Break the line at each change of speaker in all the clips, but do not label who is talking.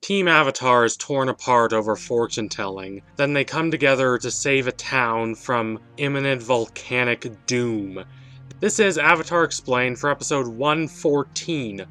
Team Avatar is torn apart over fortune-telling. Then they come together to save a town from imminent volcanic doom. This is Avatar Explained for episode 114,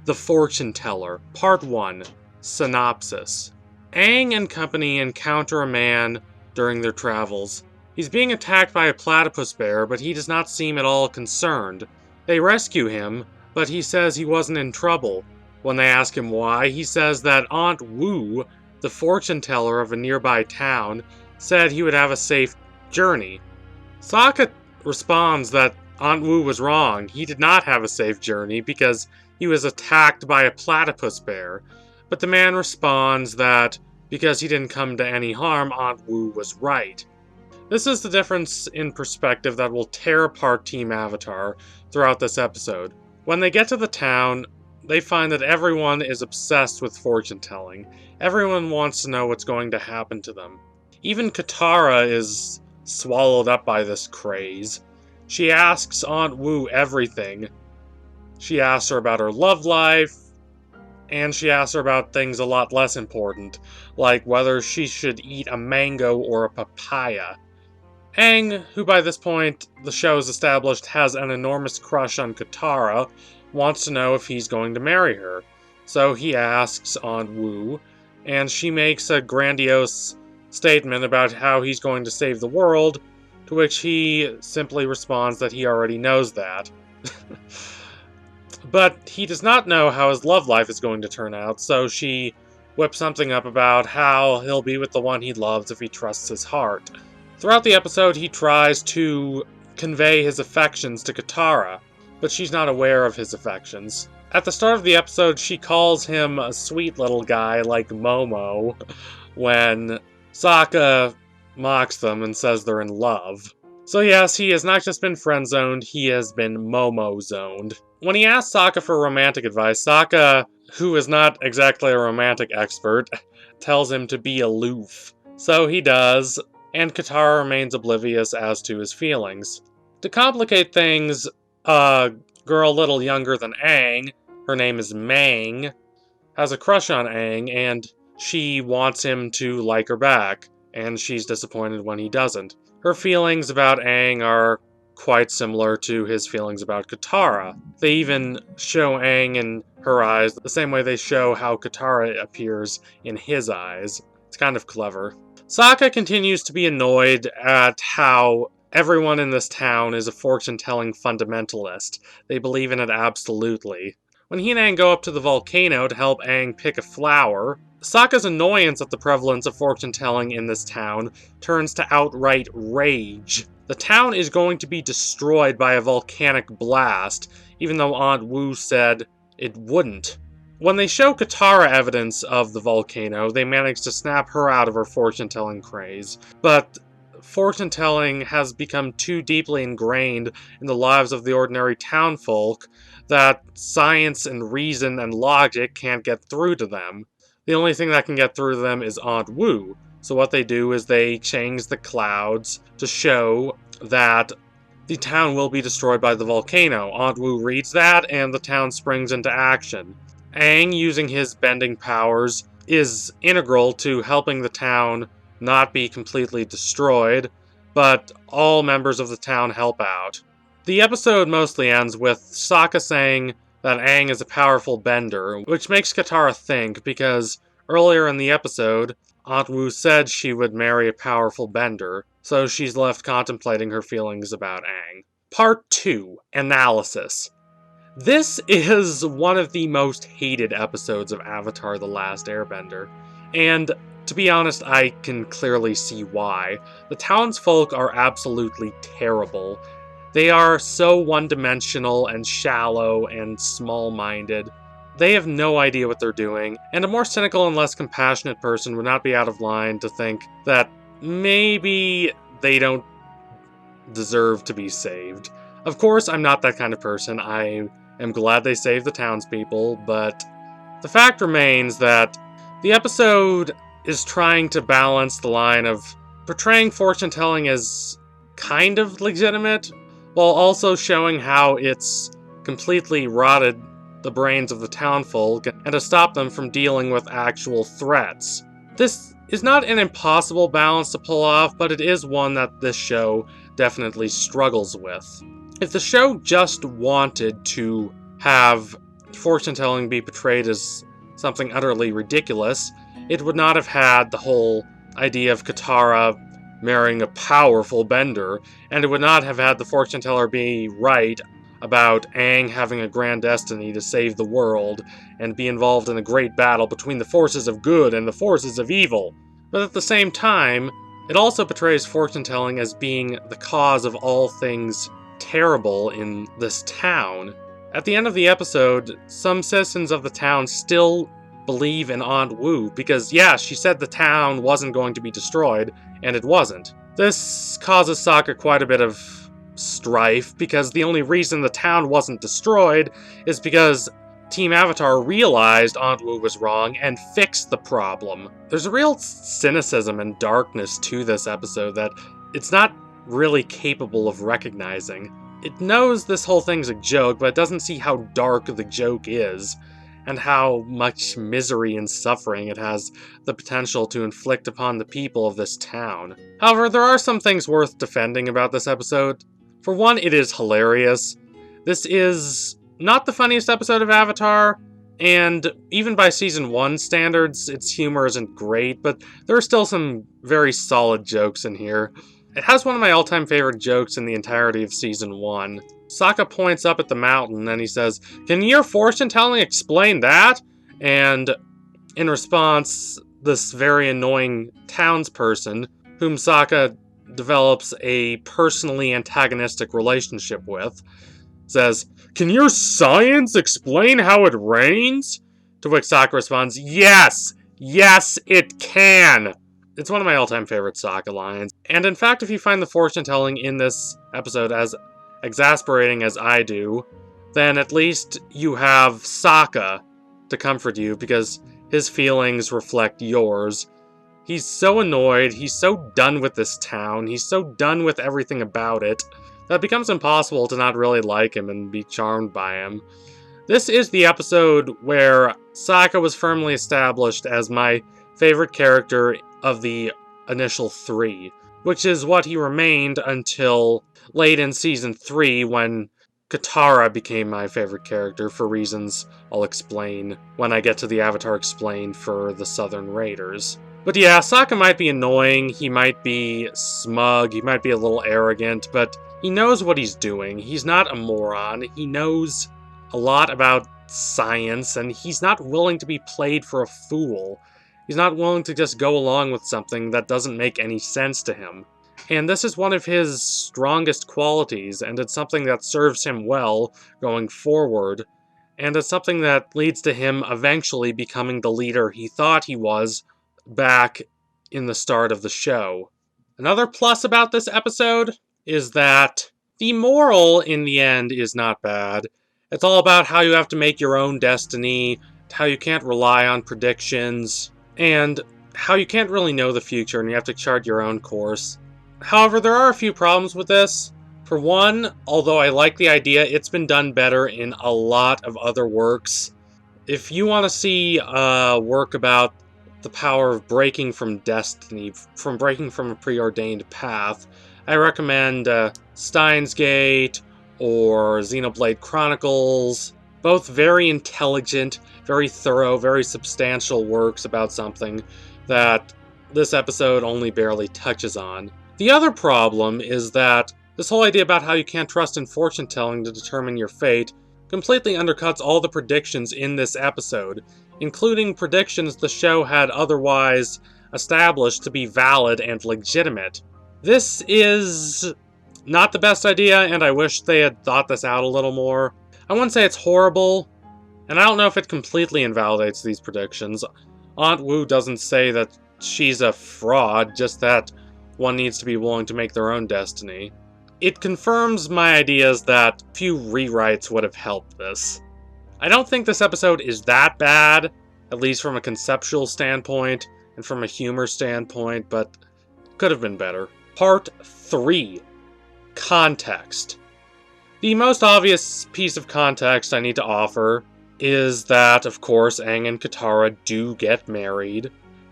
The Fortuneteller, Part 1, Synopsis. Aang and company encounter a man during their travels. He's being attacked by a platypus bear, but he does not seem at all concerned. They rescue him, but he says he wasn't in trouble. When they ask him why, he says that Aunt Wu, the fortune teller of a nearby town, said he would have a safe journey. Sokka responds that Aunt Wu was wrong. He did not have a safe journey because he was attacked by a platypus bear. But the man responds that because he didn't come to any harm, Aunt Wu was right. This is the difference in perspective that will tear apart Team Avatar throughout this episode. When they get to the town, they find that everyone is obsessed with fortune-telling. Everyone wants to know what's going to happen to them. Even Katara is swallowed up by this craze. She asks Aunt Wu everything. She asks her about her love life, and she asks her about things a lot less important, like whether she should eat a mango or a papaya. Aang, who by this point the show is established has an enormous crush on Katara, wants to know if he's going to marry her. So he asks Aunt Wu, and she makes a grandiose statement about how he's going to save the world, to which he simply responds that he already knows that. But he does not know how his love life is going to turn out, so she whips something up about how he'll be with the one he loves if he trusts his heart. Throughout the episode, he tries to convey his affections to Katara, but she's not aware of his affections. At the start of the episode, she calls him a sweet little guy like Momo, when Sokka mocks them and says they're in love. So yes, he has not just been friend-zoned, he has been Momo-zoned. When he asks Sokka for romantic advice, Sokka, who is not exactly a romantic expert, tells him to be aloof. So he does, and Katara remains oblivious as to his feelings. To complicate things, a girl a little younger than Aang, her name is Mang, has a crush on Aang, and she wants him to like her back, and she's disappointed when he doesn't. Her feelings about Aang are quite similar to his feelings about Katara. They even show Aang in her eyes the same way they show how Katara appears in his eyes. It's kind of clever. Sokka continues to be annoyed at how everyone in this town is a fortune-telling fundamentalist. They believe in it absolutely. When he and Aang go up to the volcano to help Aang pick a flower, Sokka's annoyance at the prevalence of fortune-telling in this town turns to outright rage. The town is going to be destroyed by a volcanic blast, even though Aunt Wu said it wouldn't. When they show Katara evidence of the volcano, they manage to snap her out of her fortune-telling craze. But fortune-telling has become too deeply ingrained in the lives of the ordinary townfolk that science and reason and logic can't get through to them. The only thing that can get through to them is Aunt Wu. So what they do is they change the clouds to show that the town will be destroyed by the volcano. Aunt Wu reads that, and the town springs into action. Aang, using his bending powers, is integral to helping the town not be completely destroyed, but all members of the town help out. The episode mostly ends with Sokka saying that Aang is a powerful bender, which makes Katara think, because earlier in the episode, Aunt Wu said she would marry a powerful bender, so she's left contemplating her feelings about Aang. Part 2, Analysis. This is one of the most hated episodes of Avatar: The Last Airbender, and to be honest, I can clearly see why. The townsfolk are absolutely terrible. They are so one-dimensional and shallow and small-minded. They have no idea what they're doing, and a more cynical and less compassionate person would not be out of line to think that maybe they don't deserve to be saved. Of course, I'm not that kind of person. I am glad they saved the townspeople, but the fact remains that the episode is trying to balance the line of portraying fortune-telling as kind of legitimate, while also showing how it's completely rotted the brains of the townfolk and to stop them from dealing with actual threats. This is not an impossible balance to pull off, but it is one that this show definitely struggles with. If the show just wanted to have fortune-telling be portrayed as something utterly ridiculous, it would not have had the whole idea of Katara marrying a powerful bender, and it would not have had the fortune-teller be right about Aang having a grand destiny to save the world and be involved in a great battle between the forces of good and the forces of evil. But at the same time, it also portrays fortune-telling as being the cause of all things terrible in this town. At the end of the episode, some citizens of the town still believe in Aunt Wu because, yeah, she said the town wasn't going to be destroyed, and it wasn't. This causes Sokka quite a bit of strife because the only reason the town wasn't destroyed is because Team Avatar realized Aunt Wu was wrong and fixed the problem. There's a real cynicism and darkness to this episode that it's not really capable of recognizing. It knows this whole thing's a joke, but it doesn't see how dark the joke is, and how much misery and suffering it has the potential to inflict upon the people of this town. However, there are some things worth defending about this episode. For one, it is hilarious. This is not the funniest episode of Avatar, and even by Season 1 standards, its humor isn't great, but there are still some very solid jokes in here. It has one of my all-time favorite jokes in the entirety of Season 1. Sokka points up at the mountain and he says, "Can your fortune-telling explain that?" And in response, this very annoying townsperson, whom Sokka develops a personally antagonistic relationship with, says, "Can your science explain how it rains?" To which Sokka responds, "Yes! Yes, it can!" It's one of my all-time favorite Sokka lines. And in fact, if you find the fortune-telling in this episode as exasperating as I do, then at least you have Sokka to comfort you because his feelings reflect yours. He's so annoyed, he's so done with this town, he's so done with everything about it, that it becomes impossible to not really like him and be charmed by him. This is the episode where Sokka was firmly established as my favorite character of the initial 3, which is what he remained until late in Season 3 when Katara became my favorite character for reasons I'll explain when I get to the Avatar Explained for the Southern Raiders. But yeah, Sokka might be annoying, he might be smug, he might be a little arrogant, but he knows what he's doing. He's not a moron, he knows a lot about science, and he's not willing to be played for a fool. He's not willing to just go along with something that doesn't make any sense to him. And this is one of his strongest qualities, and it's something that serves him well going forward, and it's something that leads to him eventually becoming the leader he thought he was back in the start of the show. Another plus about this episode is that the moral in the end is not bad. It's all about how you have to make your own destiny, how you can't rely on predictions, and how you can't really know the future and you have to chart your own course. However, there are a few problems with this. For one, although I like the idea, it's been done better in a lot of other works. If you want to see a work about the power of breaking from destiny, from breaking from a preordained path, I recommend Steins Gate or Xenoblade Chronicles. Both very intelligent, very thorough, very substantial works about something that this episode only barely touches on. The other problem is that this whole idea about how you can't trust in fortune-telling to determine your fate completely undercuts all the predictions in this episode, including predictions the show had otherwise established to be valid and legitimate. This is not the best idea, and I wish they had thought this out a little more. I wouldn't say it's horrible, and I don't know if it completely invalidates these predictions. Aunt Wu doesn't say that she's a fraud, just that one needs to be willing to make their own destiny. It confirms my ideas that few rewrites would have helped this. I don't think this episode is that bad, at least from a conceptual standpoint and from a humor standpoint, but it could have been better. Part 3. Context. The most obvious piece of context I need to offer is that, of course, Aang and Katara do get married.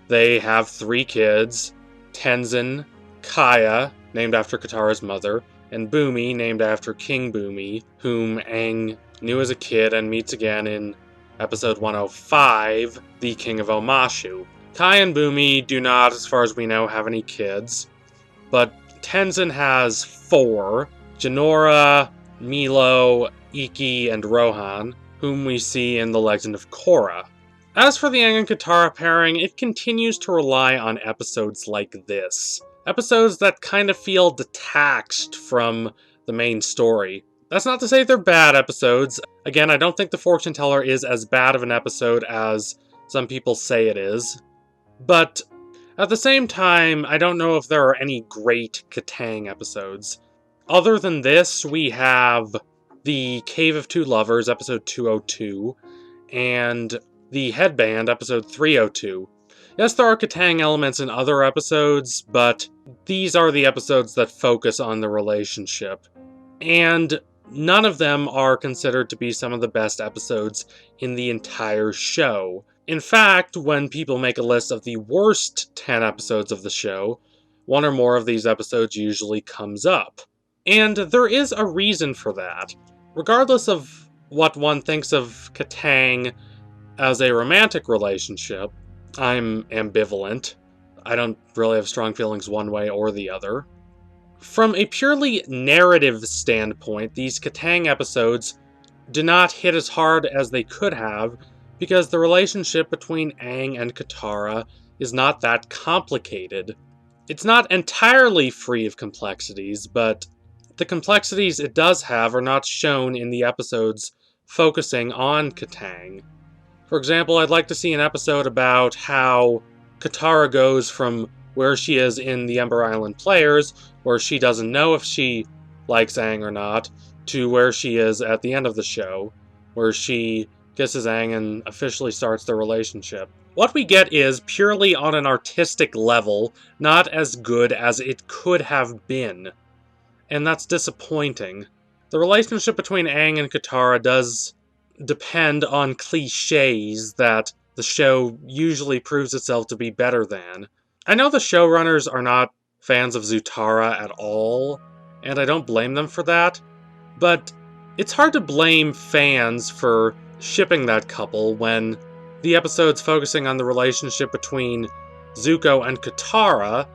They have 3 kids, Tenzin, Kaya, named after Katara's mother, and Bumi, named after King Bumi, whom Aang knew as a kid and meets again in episode 105, The King of Omashu. Kaya and Bumi do not, as far as we know, have any kids, but Tenzin has 4, Jinora, Milo, Ikki, and Rohan, whom we see in The Legend of Korra. As for the Aang and Katara pairing, it continues to rely on episodes like this. Episodes that kind of feel detached from the main story. That's not to say they're bad episodes. Again, I don't think The Fortuneteller is as bad of an episode as some people say it is. But at the same time, I don't know if there are any great Katang episodes. Other than this, we have The Cave of Two Lovers, episode 202, and The Headband, episode 302. Yes, there are Katang elements in other episodes, but these are the episodes that focus on the relationship. And none of them are considered to be some of the best episodes in the entire show. In fact, when people make a list of the worst 10 episodes of the show, one or more of these episodes usually comes up. And there is a reason for that. Regardless of what one thinks of Katang as a romantic relationship, I'm ambivalent. I don't really have strong feelings one way or the other. From a purely narrative standpoint, these Katang episodes do not hit as hard as they could have because the relationship between Aang and Katara is not that complicated. It's not entirely free of complexities, but the complexities it does have are not shown in the episodes focusing on Katang. For example, I'd like to see an episode about how Katara goes from where she is in the Ember Island Players, where she doesn't know if she likes Aang or not, to where she is at the end of the show, where she kisses Aang and officially starts their relationship. What we get is, purely on an artistic level, not as good as it could have been. And that's disappointing. The relationship between Aang and Katara does depend on cliches that the show usually proves itself to be better than. I know the showrunners are not fans of Zutara at all, and I don't blame them for that, but it's hard to blame fans for shipping that couple when the episodes focusing on the relationship between Zuko and Katara,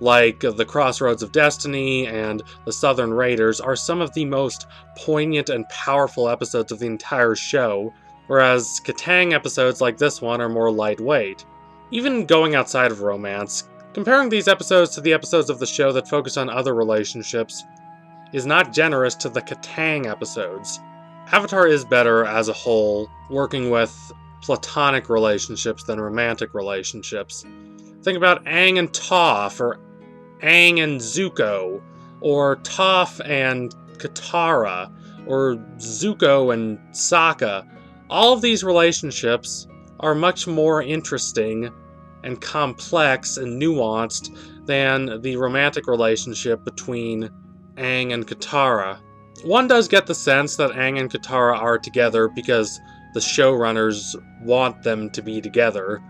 like The Crossroads of Destiny and The Southern Raiders, are some of the most poignant and powerful episodes of the entire show, whereas Katang episodes like this one are more lightweight. Even going outside of romance, comparing these episodes to the episodes of the show that focus on other relationships is not generous to the Katang episodes. Avatar is better as a whole, working with platonic relationships than romantic relationships. Think about Aang and Toph, or Aang and Zuko, or Toph and Katara, or Zuko and Sokka. All of these relationships are much more interesting and complex and nuanced than the romantic relationship between Aang and Katara. One does get the sense that Aang and Katara are together because the showrunners want them to be together,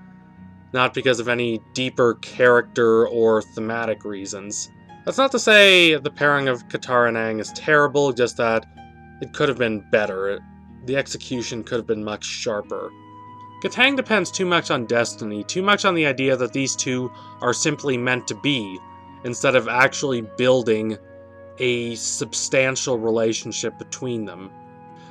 not because of any deeper character or thematic reasons. That's not to say the pairing of Katara and Aang is terrible, just that it could have been better. The execution could have been much sharper. Katang depends too much on destiny, too much on the idea that these two are simply meant to be, instead of actually building a substantial relationship between them.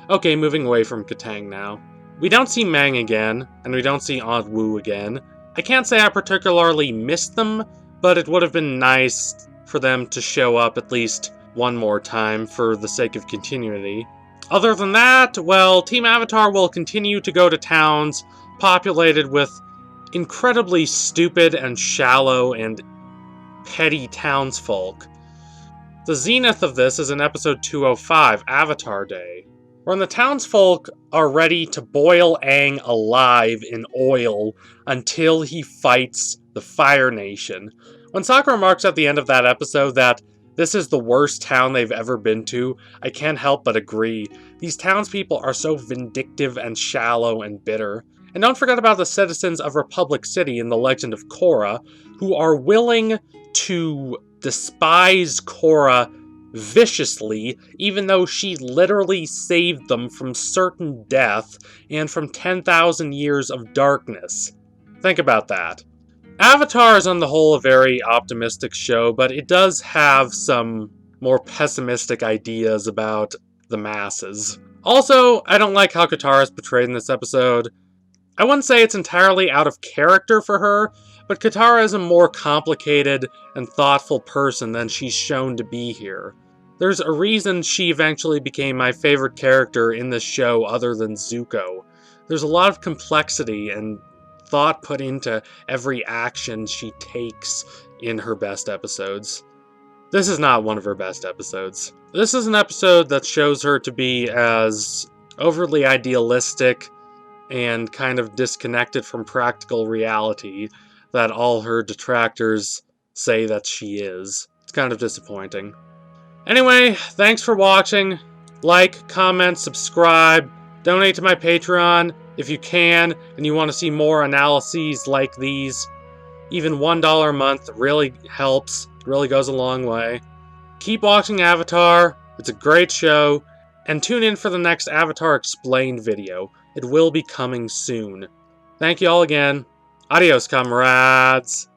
Okay, moving away from Katang now. We don't see Mang again, and we don't see Aunt Wu again. I can't say I particularly missed them, but it would have been nice for them to show up at least one more time for the sake of continuity. Other than that, well, Team Avatar will continue to go to towns populated with incredibly stupid and shallow and petty townsfolk. The zenith of this is in episode 205, Avatar Day, when the townsfolk are ready to boil Aang alive in oil until he fights the Fire Nation. When Sokka remarks at the end of that episode that this is the worst town they've ever been to, I can't help but agree. These townspeople are so vindictive and shallow and bitter. And don't forget about the citizens of Republic City in The Legend of Korra, who are willing to despise Korra viciously, even though she literally saved them from certain death and from 10,000 years of darkness. Think about that. Avatar is on the whole a very optimistic show, but it does have some more pessimistic ideas about the masses. Also, I don't like how Katara is portrayed in this episode. I wouldn't say it's entirely out of character for her, but Katara is a more complicated and thoughtful person than she's shown to be here. There's a reason she eventually became my favorite character in this show other than Zuko. There's a lot of complexity and thought put into every action she takes in her best episodes. This is not one of her best episodes. This is an episode that shows her to be as overly idealistic and kind of disconnected from practical reality that all her detractors say that she is. It's kind of disappointing. Anyway, thanks for watching. Like, comment, subscribe, donate to my Patreon if you can, and you want to see more analyses like these. Even $1 a month really helps, really goes a long way. Keep watching Avatar, it's a great show, and tune in for the next Avatar Explained video. It will be coming soon. Thank you all again. Adios, comrades.